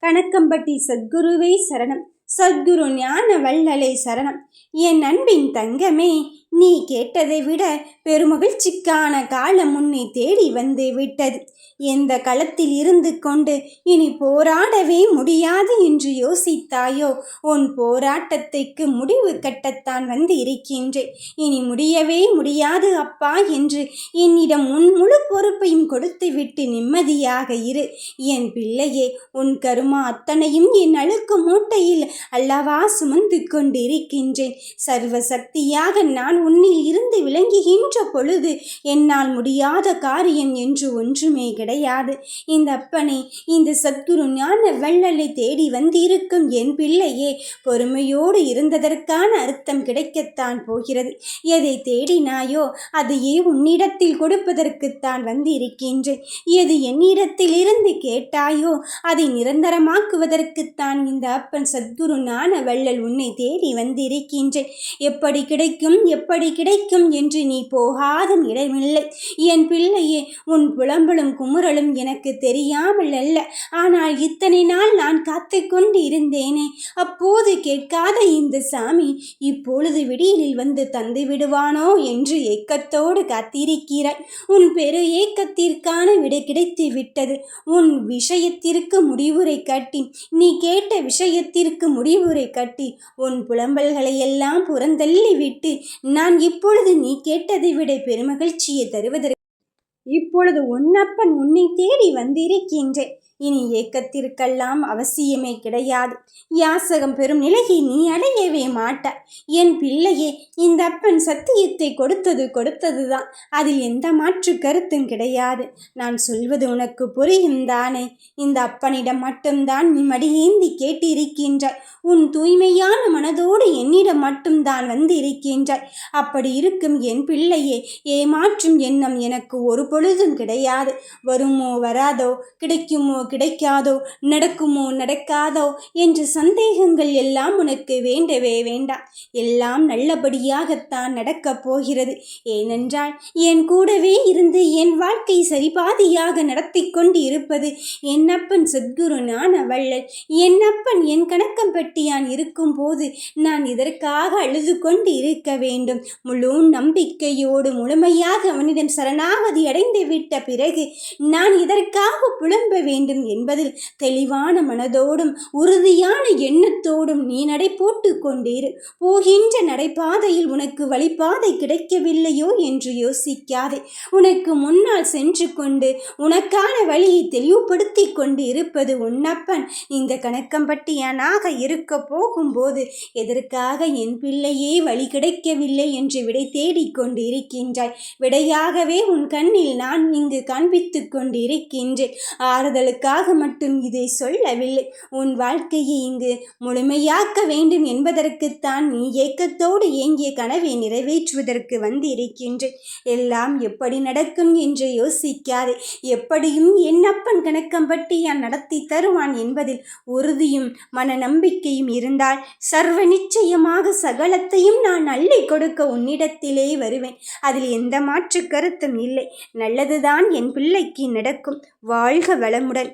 கணக்கம்பட்டி சத்குருவே சரணம். சத்குரு ஞான வள்ளலே சரணம். என் அன்பின் தங்கமே, நீ கேட்டதை விட பெருமகிழ்ச்சிக்கான காலம் உன்னை தேடி வந்து விட்டது. எந்த களத்தில் இருந்து கொண்டு இனி போராடவே முடியாது என்று யோசித்தாயோ, உன் போராட்டத்திற்கு முடிவு கட்டத்தான் வந்து இருக்கின்றேன். இனி முடியவே முடியாது அப்பா என்று என்னிடம் உன் முழு பொறுப்பையும் கொடுத்து விட்டு நிம்மதியாக இரு. என் பிள்ளையே, உன் கருமா அத்தனையும் என் அழுக்கு மூட்டையில் அல்லவா சுமந்து கொண்டிருக்கின்றேன். சர்வ சக்தியாக நான் உன்னில் இருந்து விளங்குகின்ற பொழுது என்னால் முடியாத காரியம் என்று ஒன்றுமே கிடையாது. இந்த அப்பனை, இந்த சத்குரு ஞான வள்ளலை தேடி வந்திருக்கும் என் பிள்ளையே, பொறுமையோடு இருந்ததற்கான அர்த்தம் கிடைக்கத்தான் போகிறது. எதை தேடினாயோ அதையே உன்னிடத்தில் கொடுப்பதற்குத்தான் வந்து இருக்கின்றேன். எது என்னிடத்தில் இருந்து கேட்டாயோ அதை நிரந்தரமாக்குவதற்குத்தான் இந்த அப்பன் சத்குரு ஞான வள்ளல் உன்னை தேடி வந்திருக்கின்றேன். எப்படி கிடைக்கும் எப்படி கிடைக்கும் என்று நீ போகாத இடமில்லை. என் பிள்ளையே, உன் புலம்பலும் குமுறலும் எனக்கு தெரியாமல் அல்ல. ஆனால் இத்தனை நாள் நான் காத்து கொண்டு இருந்தேனே, அப்போது கேட்காத இந்த சாமி இப்பொழுது விடியலில் வந்து தந்து விடுவானோ என்று ஏக்கத்தோடு காத்திருக்கிறாய். உன் பெரு ஏக்கத்திற்கான விடை கிடைத்து விட்டது. உன் விஷயத்திற்கு முடிவுரை கட்டி, நீ கேட்ட விஷயத்திற்கு முடிவுரை கட்டி, உன் புலம்பல்களை எல்லாம் புறந்தள்ளி விட்டு நான் இப்பொழுது நீ கேட்டதை விட பெருமகிழ்ச்சியை தருவதற்கு இப்பொழுது உன்னப்பன் உன்னை தேடி வந்திருக்கின்றேன். இனி ஏக்கத்திற்கெல்லாம் அவசியமே கிடையாது. யாசகம் பெறும் நிலையை நீ அடையவே மாட்டாய். என் பிள்ளையே, இந்த அப்பன் சத்தியத்தை கொடுத்ததுதான். அதில் எந்த மாற்று கருத்தும் கிடையாது. நான் சொல்வது உனக்கு புரியும் தானே? இந்த அப்பனிடம் மட்டும்தான் நீ மடியேந்தி கேட்டிருக்கின்றாய். உன் தூய்மையான மனதோடு என்னிடம் மட்டும்தான் வந்து இருக்கின்றாய். அப்படி இருக்கும் என் பிள்ளையே, ஏமாற்றும் எண்ணம் எனக்கு ஒரு பொழுதும் கிடையாது. வருமோ வராதோ, கிடைக்குமோ கிடைக்காதோ, நடக்குமோ நடக்காதோ என்று சந்தேகங்கள் எல்லாம் உனக்கு வேண்டவே வேண்டாம். எல்லாம் நல்லபடியாகத்தான் நடக்கப் போகிறது. ஏனென்றால் என் கூடவே இருந்து என் வாழ்க்கை சரிபாதியாக நடத்தி கொண்டு இருப்பது என் அப்பன் சத்குரு ஞான வள்ளல். என் அப்பன் என் கணக்கம்பட்டியான் இருக்கும் போது நான் இதற்காக அழுது கொண்டு இருக்க வேண்டும்? முழு நம்பிக்கையோடு முழுமையாக அவனிடம் சரணாகதி அடைந்து விட்ட பிறகு நான் இதற்காக புலம்ப வேண்டும் என்பதில் தெளிவான மனதோடும் உறுதியான எண்ணத்தோடும் நீ நடை போட்டு கொண்டிரு. போகின்ற நடைபாதையில் உனக்கு வழிபாதை கிடைக்கவில்லையோ என்று யோசிக்காதே. உனக்கு முன்னால் சென்று கொண்டு உனக்கான வழியை தெளிவுபடுத்தி கொண்டு இருப்பது உன்னப்பன். இந்த கணக்கம்பட்டியானாக இருக்க போகும்போது எதற்காக என் பிள்ளையே வழி கிடைக்கவில்லை என்று விடை தேடிக்கொண்டு இருக்கின்றாய்? விடையாகவே உன் கண்ணில் நான் இங்கு காண்பித்து கொண்டு இருக்கின்றேன். ஆறுதலுக்காக மட்டும் இதை சொல்லவில்லை. உன் வாழ்க்கையை இங்கு முழுமையாக்க வேண்டும் என்பதற்குத்தான் நீ ஏக்கத்தோடு ஏங்கிய கனவை நிறைவேற்றுவதற்கு வந்து இருக்கின்றேன். எல்லாம் எப்படி நடக்கும் என்று யோசிக்காதே. எப்படியும் என் அப்பன் கணக்கம்பட்டியான் நடத்தி தருவான் என்பதில் உறுதியும் மன நம்பிக்கையும் இருந்தால் சர்வ நிச்சயமாக சகலத்தையும் நான் அள்ளி கொடுக்க உன்னிடத்திலே வருவேன். அதில் எந்த மாற்று கருத்தும் இல்லை. நல்லதுதான் என் பிள்ளைக்கு நடக்கும். வாழ்க வளமுடன்.